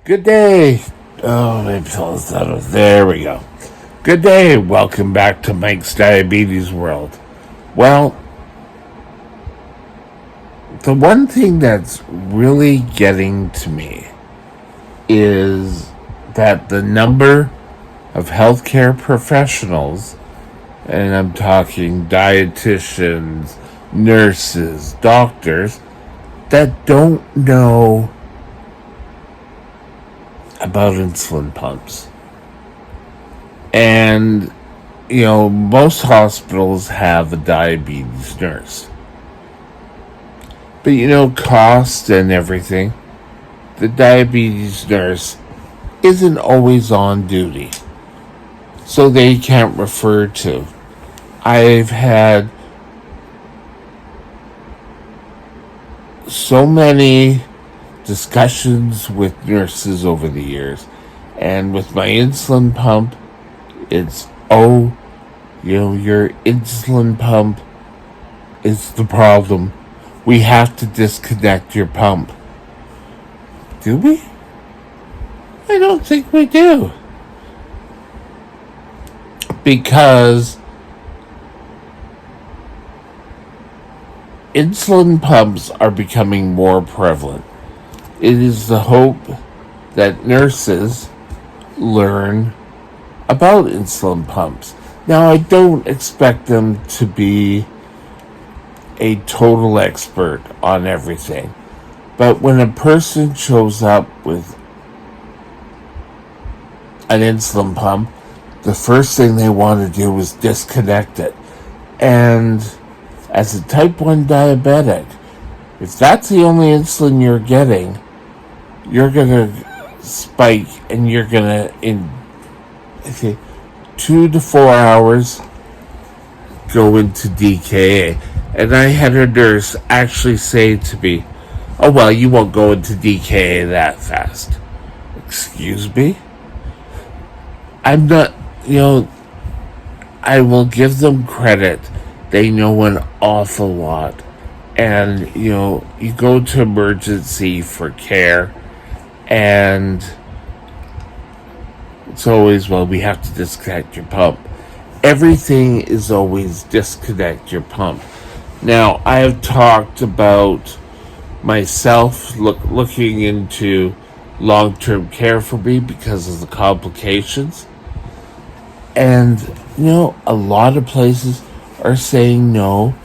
Good day. Oh, maybe there we go. Good day. Welcome back to Mike's Diabetes World. Well, the one thing that's really getting to me is that the number of healthcare professionals, and I'm talking dietitians, nurses, doctors, that don't know about insulin pumps. And, most hospitals have a diabetes nurse. But, cost and everything, the diabetes nurse isn't always on duty. So they can't refer to. I've had so many discussions with nurses over the years, and with my insulin pump, it's your insulin pump is the problem. We have to disconnect your pump. Do we? I don't think we do. Because insulin pumps are becoming more prevalent. It is the hope that nurses learn about insulin pumps. Now, I don't expect them to be a total expert on everything, but when a person shows up with an insulin pump, the first thing they want to do is disconnect it. And as a type 1 diabetic, if that's the only insulin you're getting, you're going to spike, and you're going to, in 2 to 4 hours, go into DKA. And I had a nurse actually say to me, "Oh, well, you won't go into DKA that fast." Excuse me? I'm not, I will give them credit. They know an awful lot. And, you go to emergency for care, and it's always, well, we have to disconnect your pump. Everything is always disconnect your pump. Now, I have talked about myself looking into long-term care for me because of the complications. And, a lot of places are saying no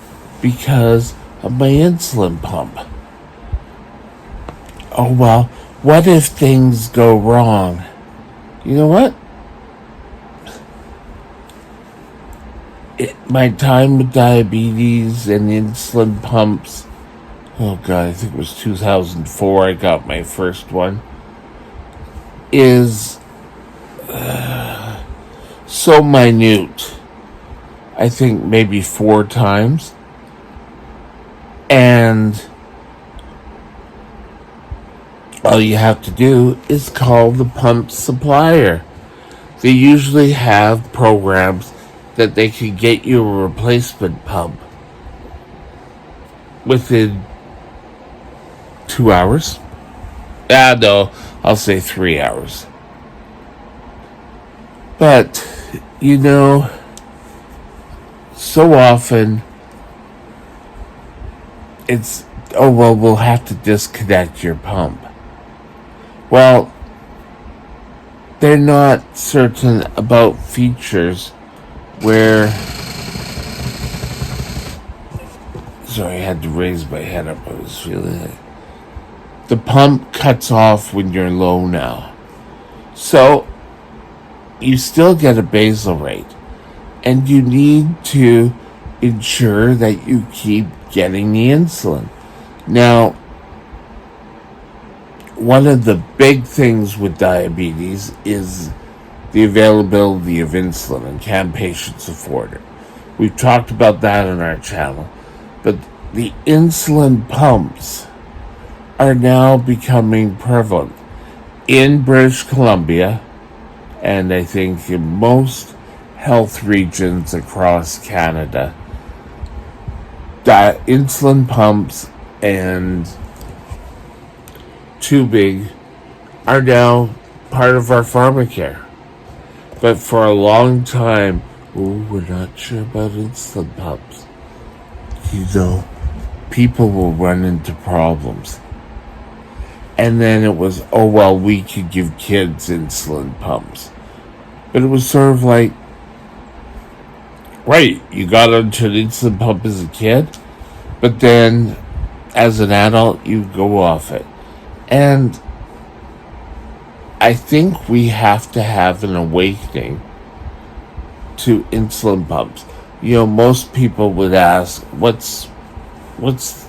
because of my insulin pump. Oh, well, what if things go wrong? You know what? My time with diabetes and insulin pumps, oh God, I think it was 2004 I got my first one, is so minute. I think maybe 4 times. And all you have to do is call the pump supplier. They usually have programs that they can get you a replacement pump within 2 hours. No, I'll say 3 hours. But, so often it's, oh, well, we'll have to disconnect your pump. Well, they're not certain about features where, sorry, I had to raise my head up. I was feeling it. The pump cuts off when you're low now. So, you still get a basal rate. And you need to ensure that you keep getting the insulin. Now, one of the big things with diabetes is the availability of insulin, and can patients afford it? We've talked about that on our channel. But the insulin pumps are now becoming prevalent in British Columbia, and I think in most health regions across Canada. Insulin pumps and tubing are now part of our pharmacare. But for a long time, oh, we're not sure about insulin pumps. You know, people will run into problems. And then it was, oh, well, we could give kids insulin pumps. But it was sort of like, right, you got onto an insulin pump as a kid, but then as an adult, you go off it. And I think we have to have an awakening to insulin pumps. You know, most people would ask, what's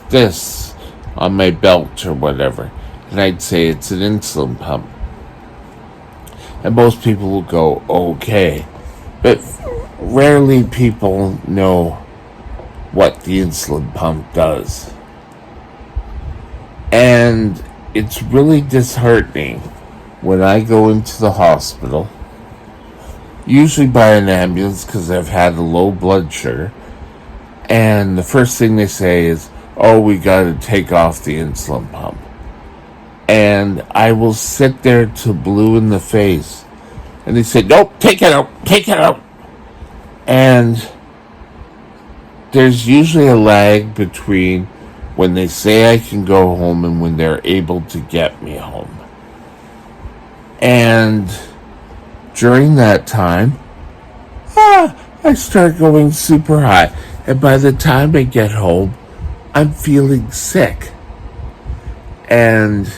this on my belt or whatever? And I'd say it's an insulin pump. And most people will go, okay. But rarely people know what the insulin pump does. And it's really disheartening when I go into the hospital, usually by an ambulance because I've had a low blood sugar, and the first thing they say is, oh, we got to take off the insulin pump. And I will sit there till blue in the face. And they say, nope, take it out. And there's usually a lag between when they say I can go home and when they're able to get me home. And during that time, I start going super high. And by the time I get home, I'm feeling sick. And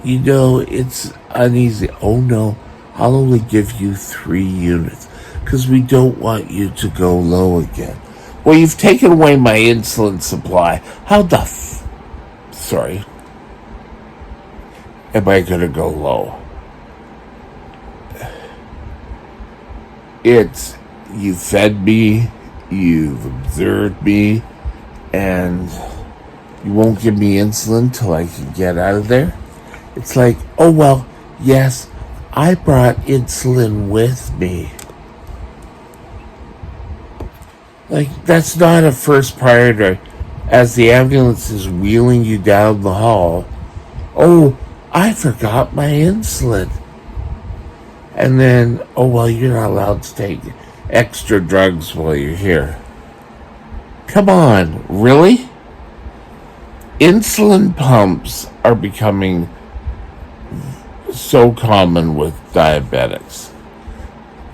you know, it's uneasy. Oh no, I'll only give you 3 units because we don't want you to go low again. Well, you've taken away my insulin supply. How the sorry. Am I going to go low? It's, you fed me, you've observed me, and you won't give me insulin till I can get out of there? It's like, oh, well, yes, I brought insulin with me. Like, that's not a first priority. As the ambulance is wheeling you down the hall, oh, I forgot my insulin. And then, oh, well, you're not allowed to take extra drugs while you're here. Come on, really? Insulin pumps are becoming so common with diabetics.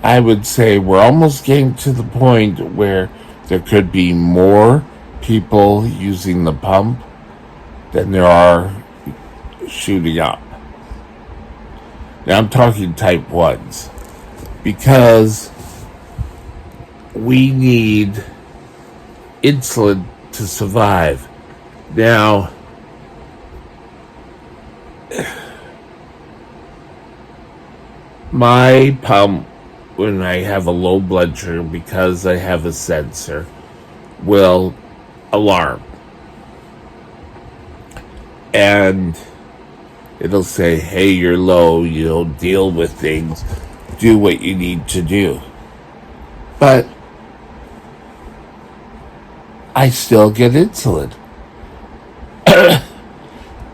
I would say we're almost getting to the point where there could be more people using the pump than there are shooting up. Now I'm talking type 1s because we need insulin to survive. Now, my pump, when I have a low blood sugar, because I have a sensor, will alarm. And it'll say, hey, you're low, deal with things, do what you need to do. But I still get insulin.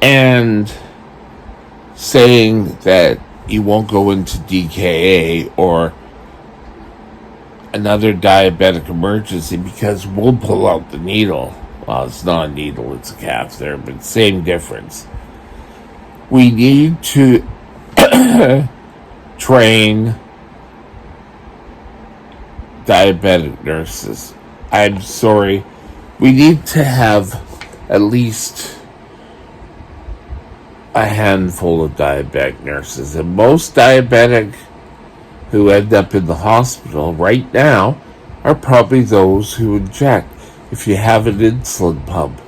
And saying that you won't go into DKA or another diabetic emergency because we'll pull out the needle. Well, it's not a needle, it's a catheter, but same difference. We need to train diabetic nurses. I'm sorry. We need to have at least a handful of diabetic nurses. And most diabetic who end up in the hospital right now are probably those who inject. If you have an insulin pump,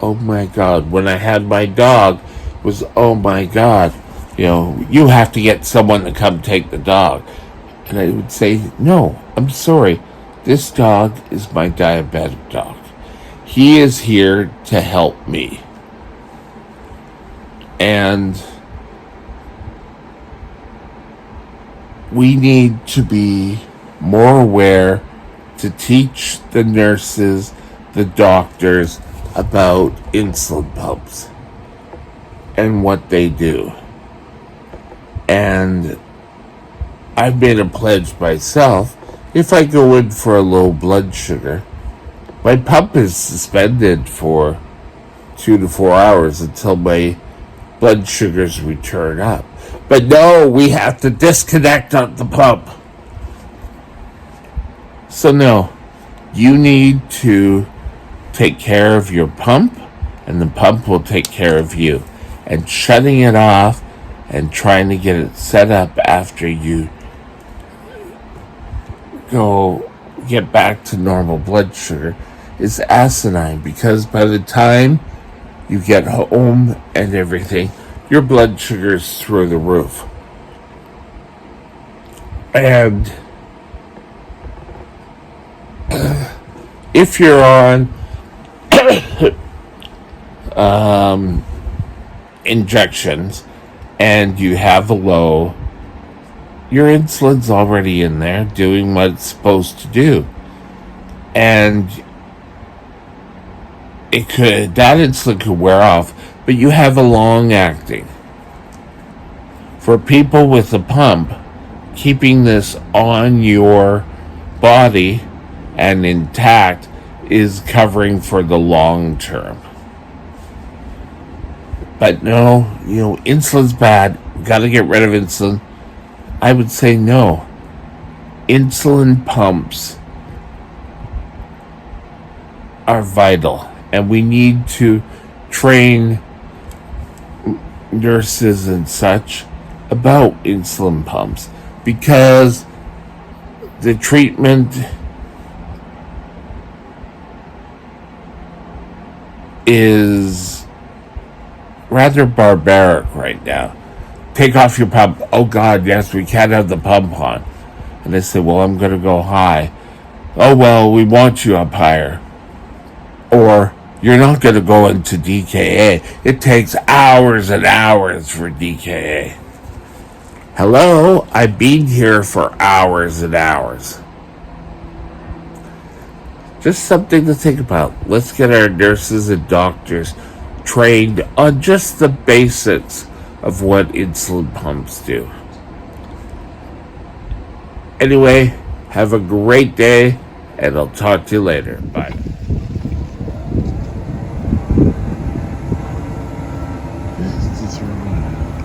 oh my God. When I had my dog, was, oh my God, you have to get someone to come take the dog. And I would say, no, I'm sorry. This dog is my diabetic dog. He is here to help me. And we need to be more aware to teach the nurses, the doctors about insulin pumps. and what they do. And I've made a pledge myself. If I go in for a low blood sugar, my pump is suspended for 2 to 4 hours until my blood sugars return up. But no, we have to disconnect the pump. So no, you need to take care of your pump, and the pump will take care of you. And shutting it off and trying to get it set up after you go get back to normal blood sugar is asinine, because by the time you get home and everything, your blood sugar is through the roof. And if you're on injections and you have a low, your insulin's already in there doing what it's supposed to do. And that insulin could wear off, but you have a long acting. For people with a pump, keeping this on your body and intact is covering for the long term. But no, insulin's bad. Gotta get rid of insulin. I would say no. Insulin pumps are vital, and we need to train nurses and such about insulin pumps, because the treatment is rather barbaric right now. Take off your pump. Oh God, yes, we can't have the pump on. And they say, well, I'm going to go high. Oh, well, we want you up higher. Or you're not going to go into DKA. It takes hours and hours for DKA. Hello? I've been here for hours and hours. Just something to think about. Let's get our nurses and doctors trained on just the basics of what insulin pumps do. Anyway, have a great day, and I'll talk to you later. Bye. This is for me.